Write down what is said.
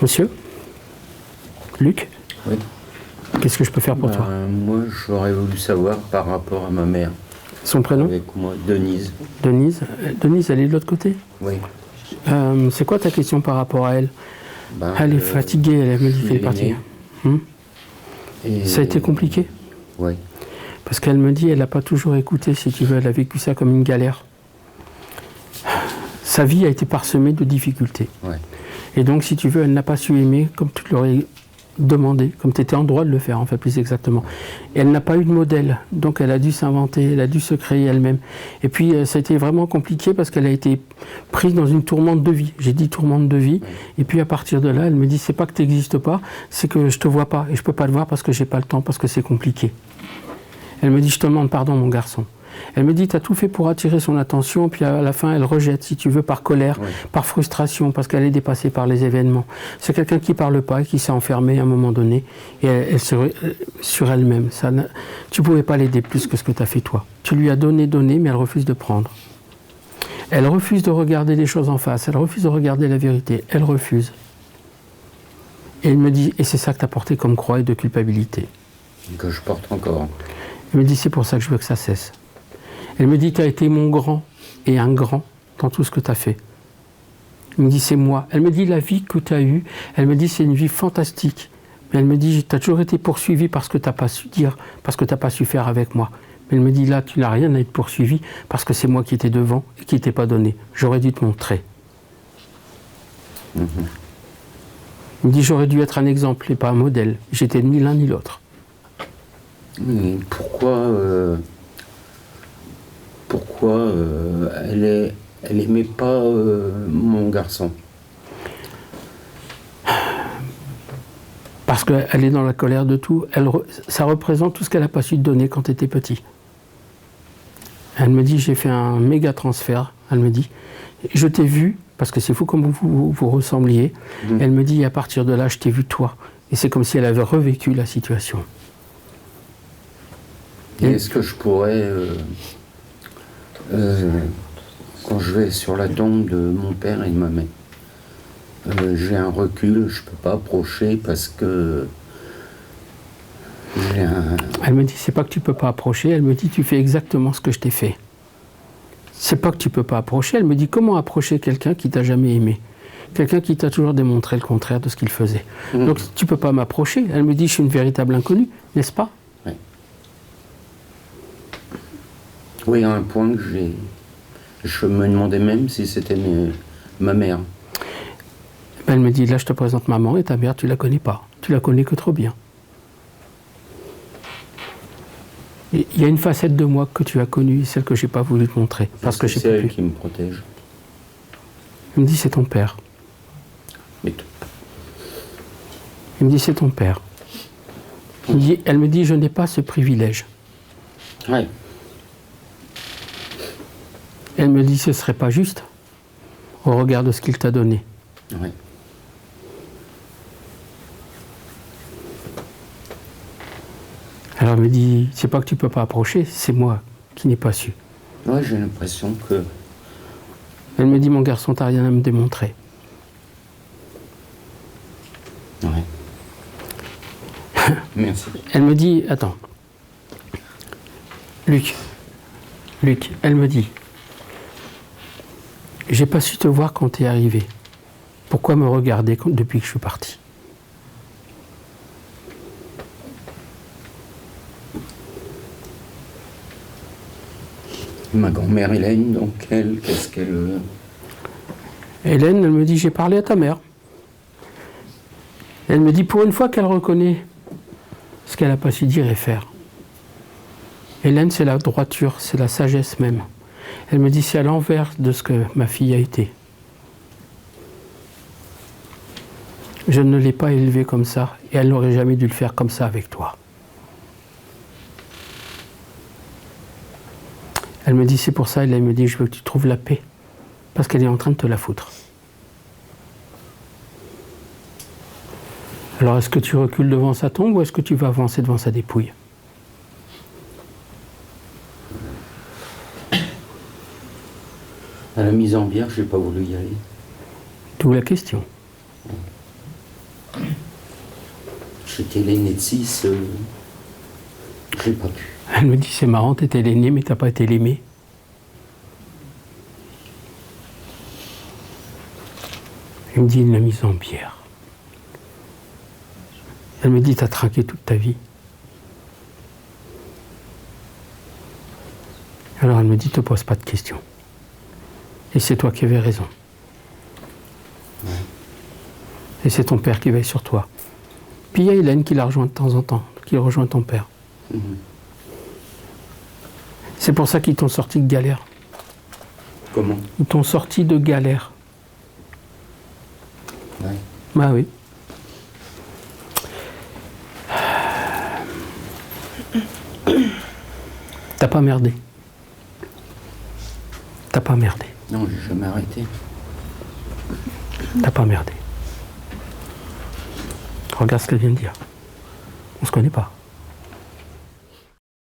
Monsieur Luc? Oui. Qu'est-ce que je peux faire pour toi? Moi, j'aurais voulu savoir par rapport à ma mère. Son prénom? Avec moi, Denise. Denise? Denise, elle est de l'autre côté? Oui. C'est quoi ta question par rapport à elle? Elle est fatiguée, elle me dit qu'elle est partie. Ça a été compliqué? Oui. Parce qu'elle me dit, elle n'a pas toujours écouté, si tu veux, elle a vécu ça comme une galère. Sa vie a été parsemée de difficultés. Ouais. Et donc, si tu veux, elle n'a pas su aimer comme tu l'aurais demandé, comme tu étais en droit de le faire, en fait, plus exactement. Et elle n'a pas eu de modèle, donc elle a dû s'inventer, elle a dû se créer elle-même. Et puis, ça a été vraiment compliqué parce qu'elle a été prise dans une tourmente de vie. J'ai dit tourmente de vie. Et puis, à partir de là, elle me dit, c'est pas que tu n'existes pas, c'est que je te vois pas. Et je peux pas te voir parce que j'ai pas le temps, parce que c'est compliqué. Elle me dit, je te demande pardon, mon garçon. Elle me dit, tu as tout fait pour attirer son attention, puis à la fin, elle rejette, si tu veux, par colère, par frustration, parce qu'elle est dépassée par les événements. C'est quelqu'un qui ne parle pas et qui s'est enfermé à un moment donné, et elle sur elle-même. Tu ne pouvais pas l'aider plus que ce que tu as fait toi. Tu lui as donné, mais elle refuse de prendre. Elle refuse de regarder les choses en face, elle refuse de regarder la vérité, elle refuse. Et elle me dit, et c'est ça que tu as porté comme croix et de culpabilité. Que je porte encore. Elle me dit, c'est pour ça que je veux que ça cesse. Elle me dit, tu as été mon grand et un grand dans tout ce que tu as fait. Elle me dit, c'est moi. Elle me dit, la vie que tu as eue, elle me dit, c'est une vie fantastique. Mais elle me dit, tu as toujours été poursuivi parce que tu n'as pas su dire, parce que tu n'as pas su faire avec moi. Mais elle me dit, là, tu n'as rien à être poursuivi parce que c'est moi qui étais devant et qui t'ai pas donné. J'aurais dû te montrer. Elle me dit, j'aurais dû être un exemple et pas un modèle. J'étais ni l'un ni l'autre. Pourquoi elle aimait pas mon garçon? Parce qu'elle est dans la colère de tout. Ça représente tout ce qu'elle n'a pas su te donner quand tu étais petit. Elle me dit, j'ai fait un méga transfert. Elle me dit, je t'ai vu, parce que c'est fou comme vous ressembliez. Elle me dit, à partir de là, je t'ai vu toi. Et c'est comme si elle avait revécu la situation. Est-ce que je pourrais, quand je vais sur la tombe de mon père et de ma mère, j'ai un recul, je ne peux pas approcher parce que j'ai un... Elle me dit, c'est pas que tu ne peux pas approcher, elle me dit, tu fais exactement ce que je t'ai fait. C'est pas que tu ne peux pas approcher, elle me dit, comment approcher quelqu'un qui t'a jamais aimé? Quelqu'un qui t'a toujours démontré le contraire de ce qu'il faisait. Donc tu ne peux pas m'approcher. Elle me dit, je suis une véritable inconnue, n'est-ce pas? Oui, à un point que je me demandais même si c'était ma mère. Elle me dit, là je te présente maman et ta mère tu la connais pas. Tu la connais que trop bien. Il y a une facette de moi que tu as connue, celle que je n'ai pas voulu te montrer. Parce que c'est elle qui me protège. Elle me dit, c'est ton père. Mais Il me dit, c'est ton père. Elle me dit, je n'ai pas ce privilège. Ouais. Elle me dit, ce ne serait pas juste au regard de ce qu'il t'a donné. Ouais. Alors elle me dit, c'est pas que tu peux pas approcher, c'est moi qui n'ai pas su. Ouais, j'ai l'impression que... Elle me dit, mon garçon, t'as rien à me démontrer. Ouais. Merci. Elle me dit, attends. Luc, elle me dit, j'ai pas su te voir quand t'es arrivé. Pourquoi me regarder depuis que je suis parti? Ma grand-mère Hélène, donc elle, qu'est-ce qu'elle... Hélène, elle me dit, j'ai parlé à ta mère. Elle me dit, pour une fois qu'elle reconnaît ce qu'elle n'a pas su dire et faire. Hélène, c'est la droiture, c'est la sagesse même. Elle me dit, c'est à l'envers de ce que ma fille a été. Je ne l'ai pas élevée comme ça, et elle n'aurait jamais dû le faire comme ça avec toi. Elle me dit, c'est pour ça, elle me dit, je veux que tu trouves la paix, parce qu'elle est en train de te la foutre. Alors, est-ce que tu recules devant sa tombe, ou est-ce que tu vas avancer devant sa dépouille? À la mise en bière, je n'ai pas voulu y aller. D'où la question. j'étais l'aîné de 6, j'ai pas pu. Elle me dit, c'est marrant, t'étais l'aîné, mais t'as pas été l'aimé. Il me dit, il l'a mise en pierre. Elle me dit, t'as trinqué toute ta vie. Alors elle me dit, te pose pas de questions. Et c'est toi qui avais raison. Ouais. Et c'est ton père qui veille sur toi. Puis il y a Hélène qui la rejoint de temps en temps, qui rejoint ton père. C'est pour ça qu'ils t'ont sorti de galère. Comment? Ils t'ont sorti de galère. Ouais. Bah oui. T'as pas merdé. T'as pas merdé. Non, j'ai jamais arrêté. T'as pas merdé. Regarde ce qu'elle vient de dire. On se connaît pas.